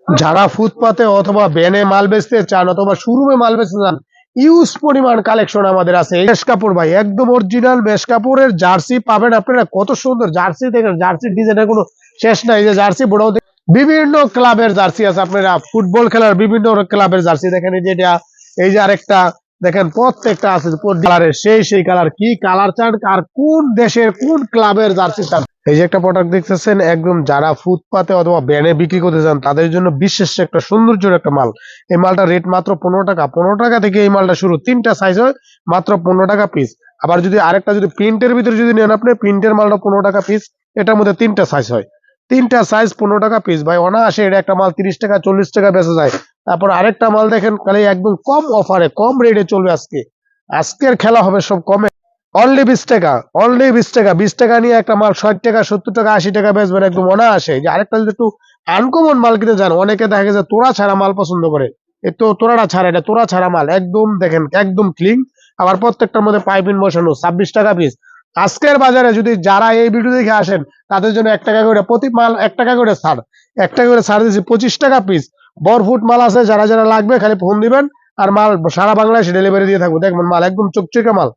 যারা ফুটপাতে অথবা ভ্যানে মাল বেচতে চান অথবা শোরুমে মাল বেচতে চান, ইউজ পরিমাণ কালেকশন আমাদের আছে। মেশ কাপড় ভাই, একদম অরিজিনাল মেশ কাপড়ের জার্সি পাবেন আপনারা। কত সুন্দর জার্সি দেখেন, জার্সির ডিজাইনের কোনো শেষ নাই। এই যে জার্সি বড় বিভিন্ন ক্লাবের জার্সি আছে, আপনারা ফুটবল খেলার বিভিন্ন ক্লাবের জার্সি দেখেন। এই যে এটা, এই যে আরেকটা দেখেন, প্রত্যেকটা আছে কালারের, সেই কালার। কি কালার চান, আর কোন দেশের কোন ক্লাবের জার্সি চান। এই যে একটা প্রোডাক্ট দেখতেছেন, একদম যারা ফুটপাতে অথবা ভ্যানে বিক্রি করতে চান তাদের জন্য বিশেষ একটা সৌন্দর্যের একটা মাল। এই মালটা রেট মাত্র 15 টাকা। 15 টাকা থেকে এই মালটা শুরু। 3টা সাইজ হয়, মাত্র 15 টাকা পিস। আবার যদি আরেকটা যদি প্রিন্টের ভিতরে যদি নেন আপনি, প্রিন্টের মালটা 15 টাকা পিস। এটার মধ্যে 3টা সাইজ হয়, 3টা সাইজ 15 টাকা পিস। ভাই অনায়াসে এটা একটা মাল 30 টাকা 40 টাকা বেচা যায়। তারপর আরেকটা মাল দেখেন, খালি একদম কম অফারে কম রেটে চলবে আজকে। আজকের খেলা হবে সব কমে। অনলি 20 টাকা, অনলি 20 টাকা। 20 টাকা নিয়ে একটা মাল 60 টাকা 70 টাকা 80 টাকা বেচবেন একদম অনায়াসে। যে আরেকটা যদি একটু আনকমন মাল কিনে যান, অনেকে দেখা গেছে তোড়া ছাড়া মাল পছন্দ করে। এই তো তোড়াটা ছাড়া, এটা তোড়া ছাড়া মাল, একদম দেখেন একদম ক্লিন। আবার প্রত্যেকটার মধ্যে পাইপিং বসানো, 26 টাকা পিস। আজকের বাজারে যদি যারা এই ভিডিও দেখে আসেন তাদের জন্য 1 টাকা করে প্রতি মাল, 1 টাকা করে ছাড়। 1 টাকা করে ছাড় দিচ্ছি, 25 টাকা পিস। বরফুট মাল আছে, যারা যারা লাগবে খালি ফোন দিবেন আর মাল সারা বাংলাদেশে ডেলিভারি দিয়ে থাকবো। দেখবেন মাল একদম চকচকে মাল,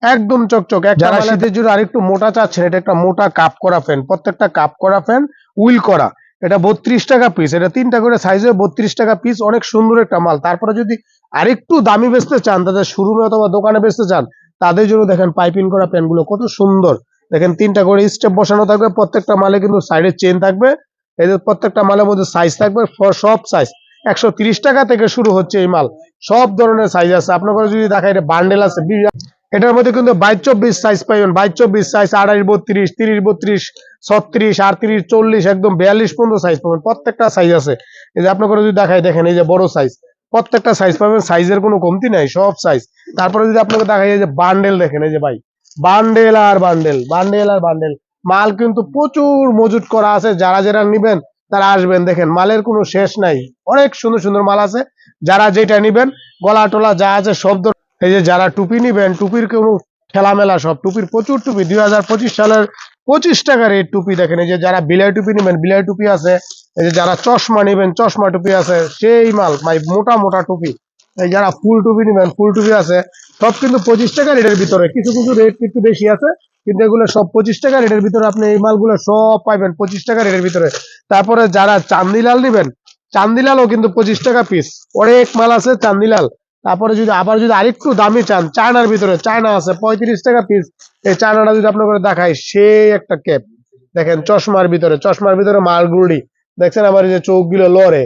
একদম চকচক। যারা শীতের জন্য আরেকটু মোটা চাচ্ছেন, এটা একটা মোটা কাপ করা ফ্যান, প্রত্যেকটা কাপ করা ফ্যান উইল করা। এটা 32 টাকা পিস। এটা 3টা করে সাইজ হয়, 32 টাকা পিস। অনেক সুন্দর একটা মাল। তারপরে যদি আরেকটু দামি বেচতে চান, তাদের শোরুমে অথবা দোকানে বেচতে চান, তাদের জন্য দেখেন পাইপিং করা ফ্যান গুলো কত সুন্দর। দেখেন 3টা করে স্টেপ বসানো থাকবে, প্রত্যেকটা মালে কিন্তু সাইডে চেন থাকবে। এদের প্রত্যেকটা মালের মধ্যে সাইজ থাকবে, সব সাইজ। 130 টাকা থেকে শুরু হচ্ছে এই মাল, সব ধরনের সাইজ আছে। আপনার যদি দেখায় এটা বান্ডেল আছে, এটার মধ্যে কিন্তু 22-24 সাইজ পাইবেন। 22-24 সাইজ, 28-32, 30-32, 36, 38, 40, একদম 42 পর্যন্ত সাইজ পাবেন। প্রত্যেকটা সাইজ আছে। এই যে আপনাকে যদি দেখাই, দেখেন এই যে বড় সাইজ, প্রত্যেকটা সাইজ পাবেন। সাইজের কোনো কমতি নাই, সব সাইজ। তারপরে যদি আপনাকে দেখাই, এই যে বান্ডেল দেখেন, এই যে ভাই বান্ডেল আর বান্ডেল, বান্ডেল আর বান্ডেল। মাল কিন্তু প্রচুর মজুত করা আছে। যারা যারা নিবেন তারা আসবেন, দেখেন মালের কোনো শেষ নাই। অনেক সুন্দর সুন্দর মাল আছে। যারা যেটা নিবেন, গলা টোলা যা আছে সব। এই যে যারা টুপি নিবেন, টুপির কোনো খেলামেলা সব। টুপির প্রচুর টুপি, 2025 সালের 25 টাকা রেট টুপি দেখেন। এই যে যারা বিলাই টুপি নিবেন, বিলাই টুপি আছে। এই যে যারা চশমা নিবেন, চশমা টুপি আছে। সেই মাল ভাই, মোটা মোটা টুপি। এই যারা ফুল টুপি নিবেন, ফুল টুপি আছে। সব কিন্তু 25 টাকা রেটের ভিতরে। কিছু কিছু রেট একটু বেশি আছে, কিন্তু এগুলো সব 25 টাকা রেটের ভিতরে। আপনি এই মালগুলো সব পাইবেন 25 টাকা রেটের ভিতরে। তারপরে যারা চান্দিলাল নিবেন, চান্দিলালও কিন্তু 25 টাকা পিস। অনেক মাল আছে চান্দিলাল। তারপরে যদি আবার যদি আরেকটু দামি চান, চায়নার ভিতরে চায়না আছে 35 টাকা পিস। এই চায়নাটা যদি আপনার করে দেখাই, সেই একটা ক্যাপ দেখেন, চশমার ভিতরে, চশমার ভিতরে মালগুলি দেখছেন। আবার এই যে চোখ গুলো লড়ে,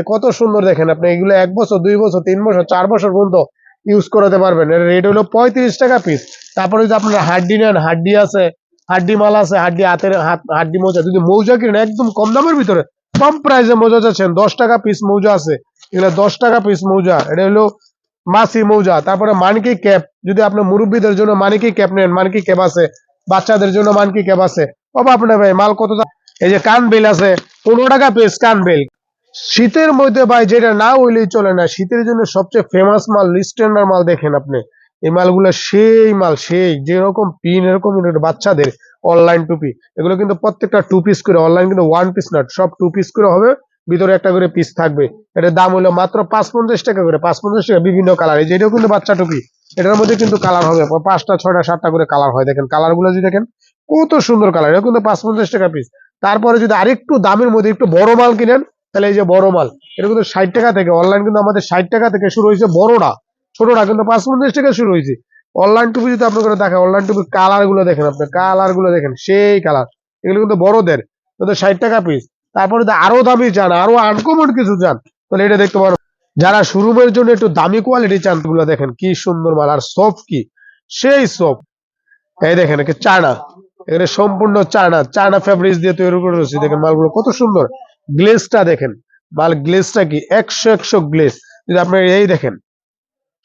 কত সুন্দর দেখেন। আপনি এগুলো 1 বছর 2 বছর 3 বছর 4 বছর পর্যন্ত ইউজ করাতে পারবেন। এর রেট হলো 35 টাকা পিস। তারপরে যদি আপনারা হাড্ডি নেন, হাড্ডি আছে, হাড্ডি মাল আছে। হাড্ডি হাতের হাড্ডি মৌজা, যদি মৌজা কিনেন একদম কম দামের ভিতরে, কম প্রাইসে মৌজা চাচ্ছেন, 10 টাকা পিস মৌজা আছে। এগুলো 10 টাকা পিস মৌজা। এটা হলো মাসি মৌজা। তারপরে মানকি ক্যাপ, যদি আপনি মুরব্বীদের জন্য মানকি ক্যাপ নেন, মানকি ক্যাপ আছে। বাচ্চাদের জন্য মানকি ক্যাপ আছে। অভাব নেই ভাই, মাল কত। এই যে কান বেল আছে, 15 টাকা পিস কান বেল। শীতের মধ্যে ভাই যেটা না হইলেই চলে না, শীতের জন্য সবচেয়ে ফেমাস মাল, স্ট্যান্ডার্ড মাল দেখেন আপনি। এই মালগুলো সেই মাল, সেই যেরকম পিন এরকম বাচ্চাদের অনলাইন টুপি। এগুলো কিন্তু প্রত্যেকটা 2 পিস করে, অনলাইন কিন্তু 1 পিস না, সব 2 পিস করে হবে। ভিতরে একটা করে পিস থাকবে। এটার দাম হলো মাত্র 550 টাকা করে, 550 টাকা। বিভিন্ন কালার, এই যেটাও কিন্তু বাচ্চা টুপি। এটার মধ্যে কিন্তু কালার হবে 5টা 6টা 7টা করে কালার হয়। দেখেন কালার গুলো যদি দেখেন, কত সুন্দর কালার। এটা কিন্তু 550 টাকা পিস। তারপরে যদি আরেকটু দামের মধ্যে একটু বড় মাল কিনেন, তাহলে এই যে বড় মাল, এটা কিন্তু 60 টাকা থেকে। অনলাইন কিন্তু আমাদের 60 টাকা থেকে শুরু হয়েছে বড়টা, ছোটটা কিন্তু 550 টাকা শুরু হয়েছে। অনলাইন টুপি যদি আপনার করে দেখেন, অনলাইন টুপির কালার গুলো দেখেন, আপনি কালার গুলো দেখেন, সেই কালার। এগুলো কিন্তু বড়দের, কিন্তু 60 টাকা পিস। তারপরে যদি আরো দামি চান, আরো আনকমন কিছু চান, তাহলে এটা দেখতে পারো। যারা শোরুমের জন্য একটু দামি কোয়ালিটি চান, গুলো দেখেন কি সুন্দর মাল। আর সফট কি, সেই সফট। এই দেখেন চায়না, এখানে সম্পূর্ণ চায়না, চায়না ফেব্রিক্স দিয়ে তৈরি করে রয়েছে। দেখেন মালগুলো কত সুন্দর। গ্লেজটা দেখেন, মাল গ্লেজটা কি 100 গ্লেজ। যদি আপনার এই দেখেন,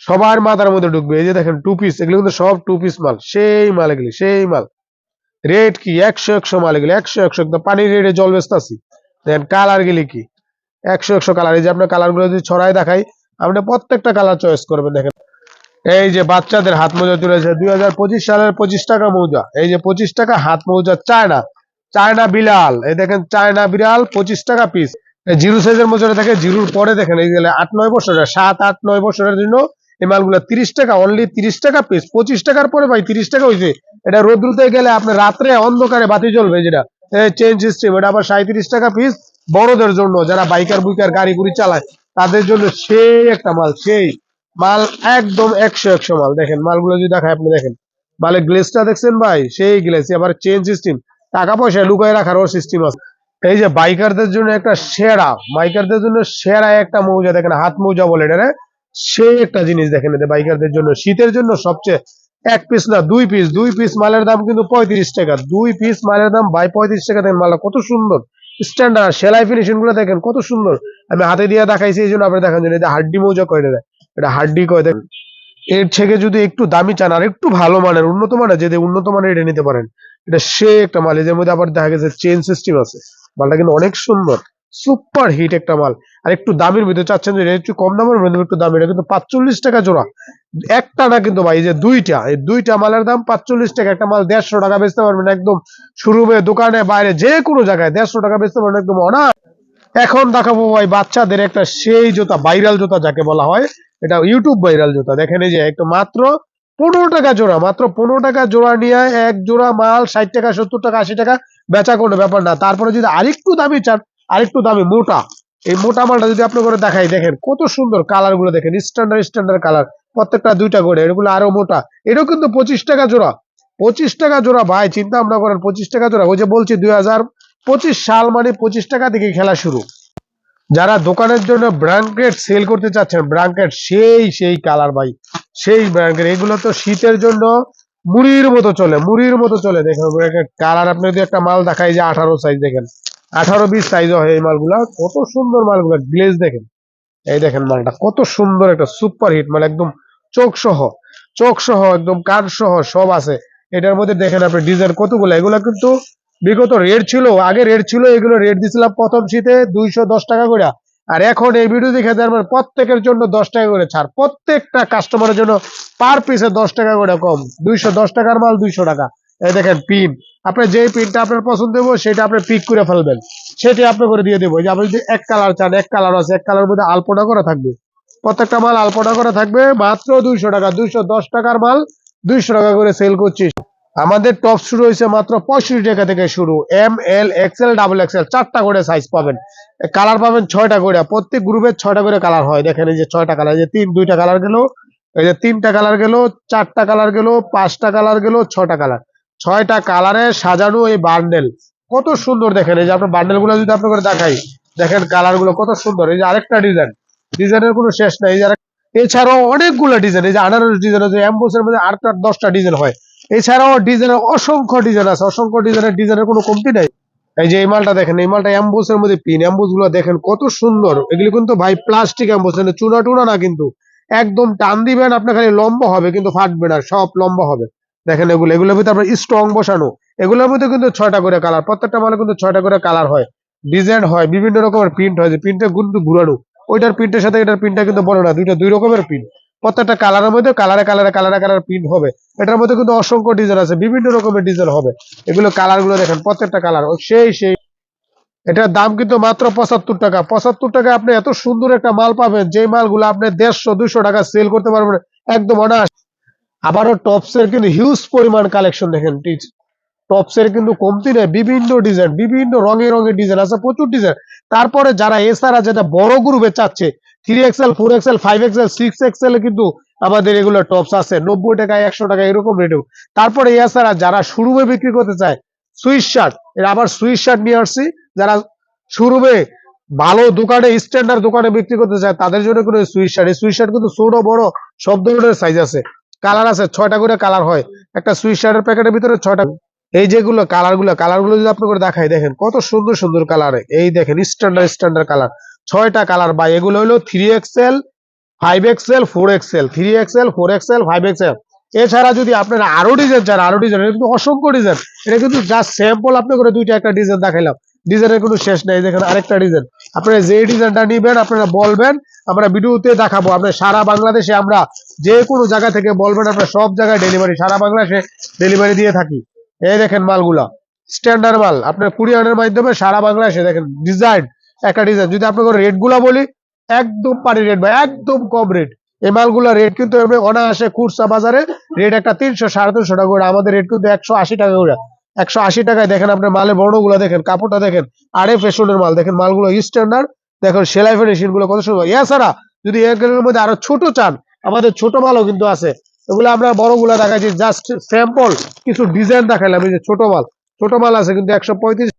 সবার মাথার মধ্যে ঢুকবে। এই যে দেখেন 2 পিস, এগুলো কিন্তু সব 2 পিস মাল। সেই মাল এগুলি, সেই মাল। রেট কি 100 মাল, এগুলি 100 একদম পানির রেটে জল বেচতাছি। দেখেন কালার গেলি কি 100 কালার। এই যে আপনার কালার গুলো যদি ছড়াই দেখাই, আপনি প্রত্যেকটা কালার চয়েস করবেন। দেখেন এই যে বাচ্চাদের হাত মোজা চলেছে 2025 সালের 25 টাকা মৌজা। এই যে 25 টাকা হাত মোজা, চায়না, চায়না বিলাল। এই দেখেন চায়না বিড়াল 25 টাকা পিস। জিরো সাইজের মধ্যে থাকে, জিরোর পরে দেখেন এই গেলে 8-9 বছরের, 7-8-9 বছরের জন্য এই মালগুলো 30 টাকা, অনলি 30 টাকা পিস। 25 টাকার পরে ভাই 30 টাকা হয়েছে। এটা রোদ্রুতে গেলে আপনি রাত্রে অন্ধকারে বাতি জ্বলবে, যেটা চেঞ্জ সিস্টেম, এটা আবার 37 টাকা পিস। বড়দের জন্য যারা বাইকার বুইকার গাড়ি গুড়ি চালায় তাদের জন্য সেই একটা মাল, সেই মাল একদম 100 মাল। দেখেন মালগুলো যদি দেখায় আপনি, দেখেন মালের গ্লেসটা দেখছেন ভাই, সেই গ্লেস, আবার চেঞ্জ সিস্টেম, টাকা পয়সা লুকায় রাখারও সিস্টেম আছে। এই যে বাইকারদের জন্য একটা সেরা, বাইকারদের জন্য সেরা একটা মৌজা, দেখেন হাত মৌজা বলে এটা, সেই একটা জিনিস দেখেন এতে বাইকারদের জন্য শীতের জন্য সবচেয়ে। এক পিস না, 2 পিস, 2 পিস মালের দাম কিন্তু 35 টাকা। 2 পিস মালের দাম ভাই 35 টাকা। দেখেন মালটা কত সুন্দর, স্ট্যান্ডার্ড সেলাই ফিনিশিং গুলো দেখেন কত সুন্দর। আমি হাতে দিয়ে দেখাইছি এই জন্য আপনি দেখার জন্য। এটা হাড্ডি মৌজা কয় দেয়, এটা হাড্ডি কয় দেয়। এর থেকে যদি একটু দামি চান আর একটু ভালো মানের উন্নত মানের, যদি উন্নত মানের এটা নিতে পারেন। এটা সে একটা মাল, এর মধ্যে আবার দেখা গেছে চেন সিস্টেম আছে। মালটা কিন্তু অনেক সুন্দর, সুপার হিট একটা মাল। আর একটু দামের ভিতরে চাচ্ছেন যে একটু কম দামের মধ্যে একটু দামি, এটা কিন্তু 45 টাকা জোড়া। একটা না কিন্তু ভাই, এই যে দুইটা, এই দুইটা মালের দাম 45 টাকা। একটা মাল 150 টাকা বেচতে পারবেন একদম শোরুমে, দোকানে, বাইরে, যে কোনো জায়গায় 150 টাকা বেচতে পারবেন একদম অনায়াসে। এখন দেখাবো ভাই বাচ্চাদের একটা সেই জুতা, ভাইরাল জুতা যাকে বলা হয়, এটা ইউটিউব ভাইরাল জুতা। দেখেন এই যে একটু মাত্র 15 টাকা জোড়া, মাত্র 15 টাকা জোড়া নিয়ে এক জোড়া মাল 60 টাকা, 70 টাকা, 80 টাকা বেচা কোনো ব্যাপার না। তারপরে যদি আরেকটু দামি চান, আরেকটু দামি মোটা, এই মোটা মালটা যদি আপনি করে দেখাই, দেখেন কত সুন্দর কালার গুলো, দেখেন স্ট্যান্ডার্ড স্ট্যান্ডার্ড কালার, প্রত্যেকটা 2টা করে, এগুলো আরো মোটা। এটাও কিন্তু 25 টাকা জোড়া। 25 টাকা জোড়া ভাই, চিন্তা ভাবনা করেন, 25 টাকা জোড়া। ওই যে বলছি 2025 সাল মানে 25 টাকা থেকে খেলা শুরু। যারা দোকানের জন্য ব্র্যান্ডেড সেল করতে চাচ্ছেন, ব্র্যান্ডেড সেই কালার ভাই, সেই ব্র্যান্ডেড, এগুলো তো শীতের জন্য মুড়ির মতো চলে, মুড়ির মতো চলে। দেখেন ব্র্যান্ডেড কালার, আপনি যদি একটা মাল দেখাই যে 18 সাইজ, দেখেন 18-20 সাইজ হয় এই মালগুলা, কত সুন্দর মালগুলা, গ্লেজ দেখেন। এই দেখেন মালটা কত সুন্দর, একটা সুপার হিট মাল, একদম চোখ সহ, চোখ সহ একদম কান সহ সব আছে এটার মধ্যে। দেখেন আপনি ডিজাইন কতগুলো, এগুলা কিন্তু বিগত রেট ছিল, আগে রেট ছিল, এগুলো রেট দিছিলাম প্রথম শীতে 210 টাকা করে। আর এখন এই ভিডিও দেখে যাবেন প্রত্যেকের জন্য 10 টাকা করে ছাড়, প্রত্যেকটা কাস্টমারের জন্য পার পিসে 10 টাকা করে কম। 210 টাকার মাল 200 টাকা। এই দেখেন পিন, আপনি যেই পিনটা আপনার পছন্দ হবে সেটা আপনি পিক করে ফেলবেন, সেটা আপনি করে দিয়ে দেবো। যে আপনি যদি এক কালার চান, এক কালার আছে, এক কালার মধ্যে আলপনা করা থাকবে, প্রত্যেকটা মাল আলপনা করা থাকবে, মাত্র 200 টাকা। 210 টাকার মাল 200 টাকা করে সেল করছি। আমাদের টপ শুরু হয়েছে মাত্র 65 টাকা থেকে শুরু। ML, XL, XXL 4টা করে সাইজ পাবেন, কালার পাবেন 6টা করে, প্রত্যেক গ্রুপের 6টা করে কালার হয়। দেখেন এই যে 6টা কালার, এই যে 2টা কালার গেল, এই যে 3টা কালার গেল, 4টা কালার গেল, 5টা কালার গেল, 6টা কালার, 6টা কালারে সাজানো এই বান্ডেল, কত সুন্দর। দেখেন এই যে আপনার বান্ডেল গুলো যদি আপনাকে দেখাই, দেখেন কালার গুলো কত সুন্দর। এই যে আরেকটা ডিজাইন, ডিজাইনের কোনো শেষ নাই। এই যে এছাড়াও অনেকগুলো ডিজাইন, এই যে আনারস ডিজাইন আছে, এমবোসের মধ্যে 8-10টা ডিজাইন হয়। এছাড়াও ডিজাইনের অসংখ্য ডিজাইন আছে, অসংখ্য ডিজাইনের, ডিজাইনের কোনো কমতি নাই। এই যে এই মালটা দেখেন, এই মালটা এমবোসের মধ্যে পিন, এমবোস গুলো দেখেন কত সুন্দর। এগুলি কিন্তু ভাই প্লাস্টিক এমবোস, চুনা টুনা না কিন্তু, একদম টান দিবেন আপনার খালি লম্বা হবে কিন্তু ফাটবে না, সব লম্বা হবে। দেখেন এগুলো, এগুলোর ভিতরে আপনার স্ট্রং বসানো, এগুলোর মধ্যে কিন্তু 6টা করে কালার, প্রত্যেকটা মালে কিন্তু 6টা করে কালার হয়, ডিজাইন হয়, বিভিন্ন রকমের প্রিন্ট হয়। যে প্রিন্টটা কিন্তু ঘুরানো, ওইটার প্রিন্টের সাথে এটার প্রিন্টটা কিন্তু বড় না, দুইটা 2 রকমের প্রিন্ট। প্রত্যেকটা কালারের মধ্যে কালারে কালারে কালারে কালার প্রিন্ট হবে। এটার মধ্যে কিন্তু অসংখ্য ডিজাইন আছে, বিভিন্ন রকমের ডিজাইন হবে। এগুলো কালার গুলো দেখেন, প্রত্যেকটা কালার সেই। এটার দাম কিন্তু মাত্র 75 টাকা। 75 টাকা আপনি এত সুন্দর একটা মাল পাবেন, যে মালগুলো আপনি 150-200 টাকা সেল করতে পারবেন একদম অনায়াস। আবারও টপস এর কিন্তু হিউজ পরিমাণ কালেকশন দেখেন, টপস এর কিন্তু কমতি নেই, বিভিন্ন ডিজাইন, বিভিন্ন রঙের রঙের ডিজাইন আছে, প্রচুর ডিজাইন। তারপরে যারা এছাড়া যেটা বড় গ্রুপে চাচ্ছে, 3XL, 4XL, 5XL, 6XL এ কিন্তু আমাদের এগুলো টপস আছে 90 টাকা, 100 টাকা এরকম রেটেও। তারপরে এছাড়া যারা শোরুমে বিক্রি করতে চায়, সুইচ শার্ট, এর আবার সুইচ শার্ট নিয়ে আসছি, যারা শোরুমে ভালো দোকানে, স্ট্যান্ডার্ড দোকানে বিক্রি করতে চায় তাদের জন্য কোনো সুইচ শার্ট, এই সুইচ শার্ট কিন্তু ছোট বড় সব ধরনের সাইজ আছে, কালার আছে, 6টা করে কালার হয় একটা সুইচ শার্টের প্যাকেটের ভিতরে, 6টা। এই যেগুলো কালার গুলো যদি আপনি করে দেখাই, দেখেন কত সুন্দর সুন্দর কালার। এই দেখেন স্ট্যান্ডার্ড স্ট্যান্ডার্ড কালার, 6টা কালার বা এগুলো হলো 3XL, 5XL, 4XL, 3XL, 4XL, 5XL। এছাড়া যদি আপনারা আরো ডিজাইন চান, আরো ডিজাইন, এটা কিন্তু অসংখ্য ডিজাইন। এটা কিন্তু জাস্ট স্যাম্পল আপনি করে দুইটা একটা ডিজাইন দেখাইলাম, ডিজাইনের কোনো শেষ নাই। দেখেন আরেকটা ডিজাইন, আপনারা যে ডিজাইনটা নিবেন আপনারা বলবেন, আমরা ভিডিওতে দেখাবো। আপনার সারা বাংলাদেশে আমরা যে কোনো জায়গা থেকে বলবেন, আমরা সব জায়গায় ডেলিভারি, সারা বাংলাদেশে ডেলিভারি দিয়ে থাকি। এই দেখেন মালগুলা স্ট্যান্ডার্ড মাল, আপনার কুরিয়ারের মাধ্যমে সারা বাংলাদেশে দেখেন ডিজাইন একটা ডিজাইন। যদি আপনাকে রেট গুলা বলি, একদম পারি রেট ভাই, একদম কম রেট। এই মালগুলা রেট কিন্তু এমনি অনায়াসে খুচরা বাজারে রেট একটা 300 350 টাকা করে, আমাদের রেট কিন্তু 180 টাকা করে। 180 টাকায় দেখেন আপনার মালের বর্ণগুলো দেখেন, কাপড়টা দেখেন, আরে ফ্যাশনের মাল দেখেন, মালগুলো স্ট্যান্ডার্ড দেখেন, সেলাই ফিনিশিং গুলো কত সুন্দর। এছাড়া যদি এর মধ্যে আরো ছোট চান, আমাদের ছোট মালও কিন্তু আছে। এগুলো আমরা বড়গুলা দেখাচ্ছি, জাস্ট স্যাম্পল কিছু ডিজাইন দেখাইলাম। এই যে ছোট মাল আছে কিন্তু 135।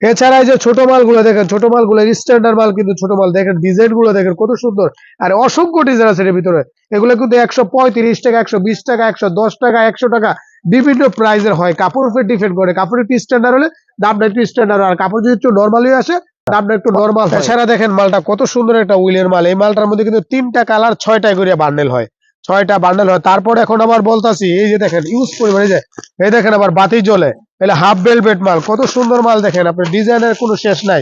এছাড়া এই যে ছোট মালগুলো দেখেন, ছোট মালগুলো স্ট্যান্ডার্ড মাল কিন্তু ছোট মাল দেখেন, ডিজাইন গুলো দেখেন কত সুন্দর। আর অসংখ্য ডিজাইন আছে এর ভিতরে। এগুলো কিন্তু 135 টাকা, 120 টাকা, 110 টাকা, 100 টাকা, বিভিন্ন প্রাইজের হয়। কাপড় উপর ডিপেন্ড করে, কাপড় একটু স্ট্যান্ডার্ড হলে দামটা একটু স্ট্যান্ডার্ড, আর কাপড় যদি একটু নর্মালি আসে দামটা একটু নর্মাল। এছাড়া দেখেন মালটা কত সুন্দর একটা উইলের মাল। এই মালটার মধ্যে কিন্তু 3টা কালার 6টা করে বান্ডেল হয়, 6টা বান্ডেল হয়। তারপর এখন আবার বলতাছি, এই যে দেখেন ইউজ পরিমাণে, যে এই দেখেন আবার বাতি জ্বলে, এটা হাফ বেলভেট মাল, কত সুন্দর মাল দেখেন আপনি, ডিজাইনের কোনো শেষ নাই।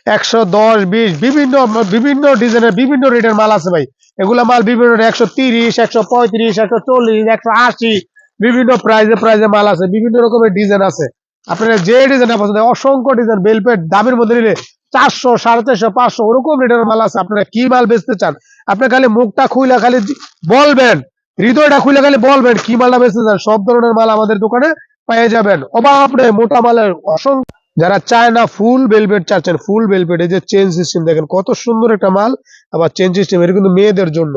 110, 20 বিভিন্ন বিভিন্ন ডিজাইনের বিভিন্ন রেটের মাল আছে ভাই। এগুলা মাল বিভিন্ন 130, 135, 140, 180, বিভিন্ন প্রাইজে মাল আছে, বিভিন্ন রকমের ডিজাইন আছে। আপনারা যে ডিজাইন পছন্দ, অসংখ্য ডিজাইন। বেলপেট দামের মধ্যে নিলে 400, 450, 500 ওরকম রেটের মাল আছে। আপনারা কি মাল বেচতে চান, আপনি খালি মুখটা খুইলা খালি বলবেন, হৃদয়টা খুলে খালি বলবেন কি মালটা বেচতে চান, সব ধরনের মাল আমাদের দোকানে পেয়ে যাবেন। অভাব নেই, মোটা মালের অসংখ্য। যারা চায় না ফুল বেলভেট চাচ্ছেন, ফুল বেলভেট, এই যে চেন সিস্টেম দেখেন কত সুন্দর একটা মাল। আবার চেন সিস্টেম এটা কিন্তু মেয়েদের জন্য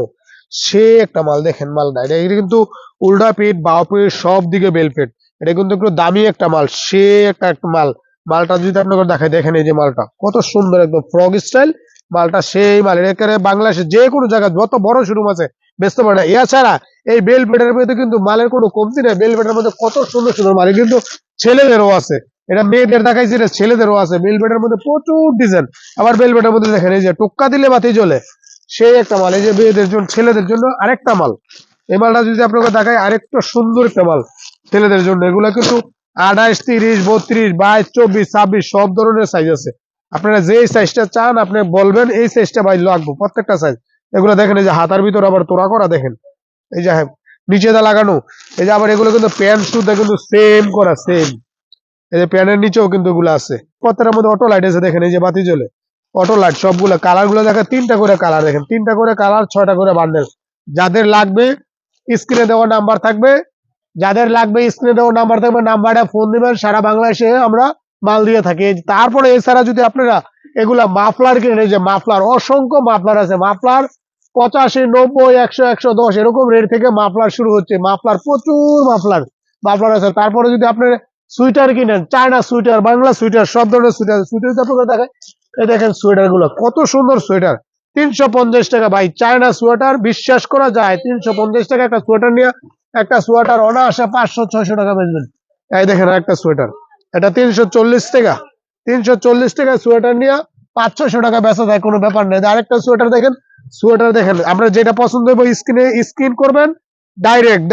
সে একটা মাল, দেখেন মালটা, এটা কিন্তু উল্টা পিঠ বাও পিঠ সব দিকে বেলভেট। এটা কিন্তু একটু দামি একটা মাল, সে একটা মাল। মালটা যদি আপনাকে দেখায়, দেখেন এই যে মালটা কত সুন্দর, একদম ফ্রক স্টাইল মালটা, সেই মাল। এটা বাংলাদেশে যে কোনো জায়গায় যত বড় শোরুম আছে বেচতে পারে না। এছাড়া এই বেলভেটের মধ্যে কিন্তু মালের কোনো কমতি নেই। বেলভেটের মধ্যে কত সুন্দর সুন্দর মাল, কিন্তু ছেলেদেরও আছে। এটা মেয়েদের দেখাইছি, এটা ছেলেদেরও আছে। বেলভেটের মধ্যে প্রচুর ডিজাইন। আবার বেলভেটের মধ্যে দেখেন এই যে টোক্কা দিলে বাতি জ্বলে, সেই একটা মাল। এই যে মেয়েদের জন্য, ছেলেদের জন্য আরেকটা মাল। এই মালটা যদি আপনাকে দেখায়, আরেকটা সুন্দর একটা মাল ছেলেদের জন্য। এগুলা কিন্তু 28, 30, 32, 22, 24, 26 সব ধরনের সাইজ আছে। আপনারা যে সাইজটা চান আপনি বলবেন, এই সাইজটা ভাই লাগবে, প্রত্যেকটা সাইজ। এগুলো দেখেন এই যে হাতার ভিতর আবার তোড়া করা, দেখেন এই যে নিচে দা লাগানো। এই যে আবার এগুলো কিন্তু প্যান্ট সুতা কিন্তু সেম করা, সেম। এই যে প্যান্টের নিচেও কিন্তু এগুলো আছে। প্রত্যেকটার মধ্যে অটো লাইট আছে, দেখেন এই যে বাতি জ্বলে, অটো লাইট সবগুলো। কালার গুলো দেখেন, 3টা করে কালার, দেখেন 3টা করে কালার, 6টা করে বান্ডেল। যাদের লাগবে স্ক্রিনে দেওয়া নাম্বার থাকবে, নাম্বারটা ফোন দিবেন। সারা বাংলাদেশে আমরা মাল দিয়ে থাকি। তারপরে এছাড়া যদি আপনারা এগুলা মাফলার কিনেন, এই যে মাফলার, অসংখ্য মাফলার আছে। মাফলার 85, 90, 100, 110 এরকম রেট থেকে মাফলার শুরু হচ্ছে। মাফলার প্রচুর মাফলার আছে। তারপরে যদি আপনার সুইটার কিনেন, চায়না সুইটার, বাংলা সুইটার, সব ধরনের সুইটার যদি আপনাকে দেখেন, এই দেখেন সোয়েটার গুলো কত সুন্দর। সোয়েটার 350 টাকা ভাই, চায়না সোয়েটার বিশ্বাস করা যায়। 350 টাকা একটা সোয়েটার নিয়ে, একটা সোয়েটার অনায়াসে 500, 600 টাকা বেচবেন। এই দেখেন একটা সোয়েটার, এটা 340 টাকা। 340 টাকা সোয়েটার নিয়ে 500 টাকা বেচা যায়, কোনো ব্যাপার নেই। আরেকটা সোয়েটার দেখেন, আপনার যেটা পছন্দ হবে স্ক্রিন করবেন, ডাইরেক্ট।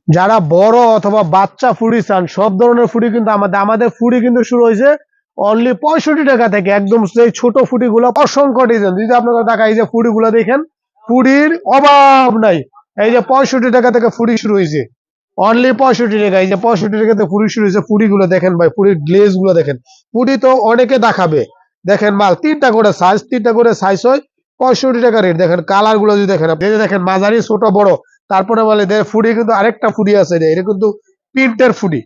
যারা বড় অথবা বাচ্চা ফুডি চান, সব ধরনের ফুডি কিন্তু আমাদের ফুডি কিন্তু শুরু হয়েছে অনলি 65 টাকা থেকে। একদম সেই ছোট ফুডি গুলো, অসংখ্য ডিজাইন। যদি আপনারা দেখা, এই যে ফুডি গুলো দেখেন, ফুডির অভাব নাই। এই যে 65 টাকা থেকে ফুডি শুরু হয়েছে, অনলি 65 টাকা। এই যে 65 টাকা থেকে ফুডি শুরু হয়েছে। ফুডি গুলো দেখেন ভাই, ফুডির গ্লেজ গুলো দেখেন। ফুডি তো অনেকে দেখাবে, দেখেন মাল 3টা করে সাইজ হয়, 65 টাকা রেট। দেখেন কালার গুলো যদি দেখেন, আপনি দেখেন মাঝারি, ছোট, বড়। তারপরে বলে ফুডি কিন্তু আরেকটা ফুডি আছে, এটা কিন্তু প্রিন্টের ফুডি।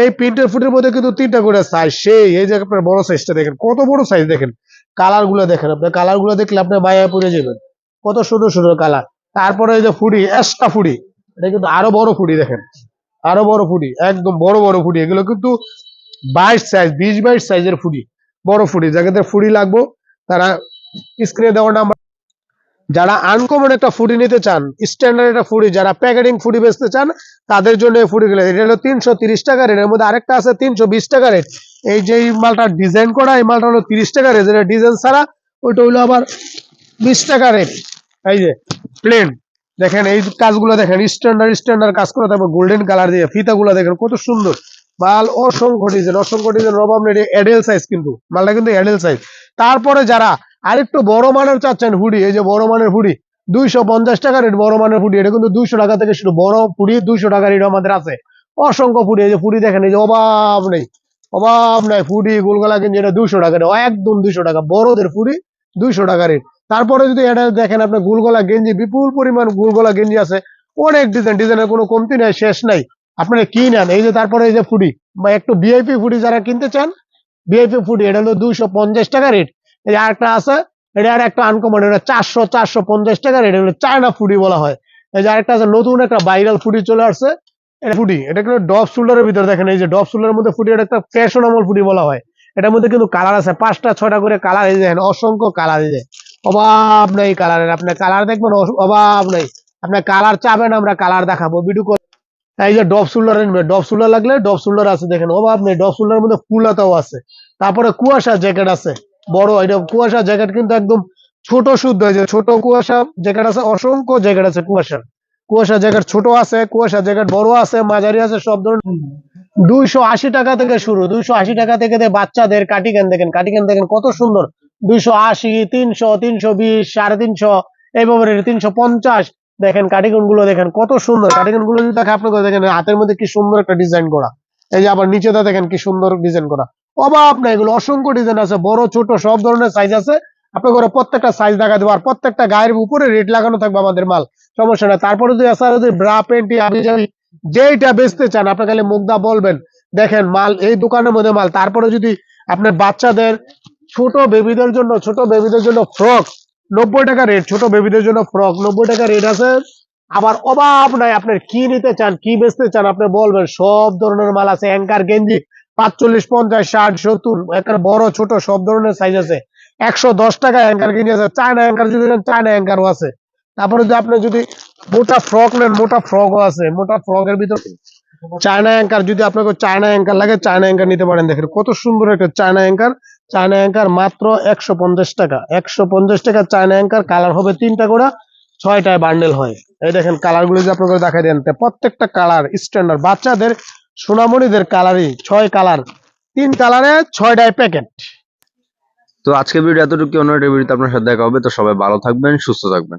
এই প্রিন্টের ফুডের মধ্যে কিন্তু 3টা করে সাইজ। সেই এই যে আপনার বড় সাইজটা দেখেন, কত বড় সাইজ দেখেন। কালার গুলো দেখেন, আপনার কালার গুলো দেখলে আপনি মায়া পড়ে যাবেন, কত সুন্দর সুন্দর কালার। তারপরে এই যে ফুডি, এক্সট্রা ফুডি, এটা কিন্তু আরো বড় ফুডি, দেখেন আরো বড় ফুডি, একদম বড় বড় ফুডি। এগুলো কিন্তু 22 সাইজ, 20-22 সাইজের ফুডি, বড় ফুডি। যাদের ফুডি লাগবে তারা স্ক্রিনে দেওয়া নাম্বার। যারা আনকমন একটা ফুডি নিতে চান, স্ট্যান্ডার্ড একটা ফুডি, যারা প্যাকেটিং ফুডি বেচতে চান, তাদের জন্য এই ফুডি গুলো। এটা হলো 330 টাকা রেট। এর মধ্যে আরেকটা আছে 320 টাকা রেট। এই যে মালটা ডিজাইন করা, এই মালটা হলো 30 টাকা রেট। যেটা ডিজাইন ছাড়া ওইটা হলো আবার 20 টাকা রেট। এই যে প্লেন, দেখেন এই কাজগুলো দেখেন, স্ট্যান্ডার্ড কাজ করা। তারপর গোল্ডেন কালার দিয়ে ফিতাগুলো দেখেন কত সুন্দর মাল, অসংখ্য ডিজাইন রবাব নেই। এডেল সাইজ, কিন্তু মালটা কিন্তু এডেল সাইজ। তারপরে যারা আরেকটু বড় মানের চাচ্ছেন হুডি, এই যে বড় মানের হুডি 250 টাকা রেট। বড় মানের হুডি, এটা কিন্তু 200 টাকা থেকে শুরু। বড় হুডি 200 টাকা রেট আমাদের আছে। অসংখ্য হুডি, এই যে হুডি দেখেন, এই যে অভাব নেই। অভাব নাই। ফুডি গোলগলা গেঞ্জি এটা 200 টাকা, একদম 200 টাকা, বড়দের ফুডি 200 টাকা রেট। তারপরে যদি এটা দেখেন আপনি গোলগলা গেঞ্জি, বিপুল পরিমাণ গোলগলা গেঞ্জি আছে, অনেক ডিজাইনের কোনো কমতি নাই, শেষ নাই। আপনারা কি নেন, এই যে তারপরে এই যে ফুডি বা একটু ভিআইপি ফুডি যারা কিনতে চান, ভিআইপি ফুডি এটা হলো 250 টাকা রেট। এই যে আরেকটা আছে, এটা আর একটা আনকমন, এটা 450 টাকা রেট, এগুলো চায়না ফুডি বলা হয়। এই যে আরেকটা আছে, নতুন একটা ভাইরাল ফুডি চলে আসছে, এটা ফুডি, এটা কিন্তু ডব শোল্ডারের ভিতরে দেখেন, এই যে ডব শোল্ডারের মধ্যে ফুডি, এটা একটা ফ্যাশনেবল ফুডি বলা হয়। এটার মধ্যে কিন্তু কালার আছে 5টা 6টা করে কালার, এই যে দেখেন অসংখ্য কালার, এই যে অভাব নাই কালারের। আপনি কালার দেখবেন অভাব নাই, আপনার কালার চাবেন আমরা কালার দেখাবো ভিডিও করে। এই যে ডব শোল্ডারের, ডব শোল্ডার লাগলে ডব শোল্ডার আছে, দেখেন অভাব নেই, ডব শোল্ডারের মধ্যে ফুলাতাও আছে। তারপরে কুয়াশা জ্যাকেট আছে বড়, এটা কুয়াশা জ্যাকেট কিন্তু একদম ছোট শুদ্ধ, এই যে ছোট কুয়াশা জ্যাকেট আছে, অসংখ্য জ্যাকেট আছে কুয়াশা, কুয়াশা জ্যাকেট ছোট আছে, কুয়াশা জ্যাকেট বড় আছে, মাঝারি আছে, সব ধরনের। 280 টাকা থেকে শুরু, 280 টাকা থেকে বাচ্চাদের কাটিকেন দেখেন, কাটিকেন দেখেন কত সুন্দর, 280, 300, 320, 350, এইভাবে 350। দেখেন কাটিকন গুলো দেখেন কত সুন্দর, কাটিকন গুলো যদি দেখে আপনাকে দেখেন হাতের মধ্যে কি সুন্দর একটা ডিজাইন করা, এই যে আবার নিচেটা দেখেন কি সুন্দর ডিজাইন করা, অভাব না, এগুলো অসংখ্য ডিজাইন আছে, বড় ছোট সব ধরনের সাইজ আছে। আপনাকে প্রত্যেকটা সাইজ দেখা দেবো, আর প্রত্যেকটা গায়ের উপরে রেট লাগানো থাকবে আমাদের মাল, সমস্যা না। তারপরে যদি আসা যদি ব্রা প্যান্টি আবি যাবি যেইটা বেচতে চান আপনি খালি মুগ্ধা বলবেন, দেখেন মাল এই দোকানের মধ্যে মাল। তারপরে যদি আপনার বাচ্চাদের ছোট বেবিদের জন্য ফ্রক 90 টাকা রেট, ছোট বেবিদের জন্য ফ্রক 90 টাকা রেট আছে। আবার অভাব নাই, আপনার কি নিতে চান কি বেচতে চান আপনি বলবেন, সব ধরনের মাল আছে। অ্যাঙ্কার গেঞ্জি 45, 50, 60, 70, একটা বড় ছোট সব ধরনের সাইজ আছে। 110 টাকা অ্যাঙ্কার গেঞ্জি আছে, চায়না অ্যাঙ্কার যদি নেন চায়না অ্যাঙ্কারও আছে। তারপরে যদি আপনি যদি মোটা ফ্রক নেন, মোটা ফ্রকও আছে, মোটা ফ্রকের ভিতর চায়না অ্যাঙ্কার, যদি আপনাকে চায়না অ্যাঙ্কার লাগে চায়না অ্যাঙ্কার নিতে পারেন। দেখেন কত সুন্দর একটা চায়না অ্যাঙ্কার, চায়না অ্যাঙ্কার মাত্র 150 টাকা, 150 টাকা চায়না অ্যাঙ্কার। কালার হবে 3টা করে, 6টায় বান্ডেল হয়। এই দেখেন কালার গুলো যে আপনাকে দেখাই দেন, প্রত্যেকটা কালার স্ট্যান্ডার্ড, বাচ্চাদের সোনামণিদের কালারই 6 কালার, 3 কালারে 6টায় প্যাকেট। তো আজকের ভিডিও এতটুকু, অন্য একটা ভিডিওতে আপনার সাথে দেখা হবে। তো সবাই ভালো থাকবেন, সুস্থ থাকবেন।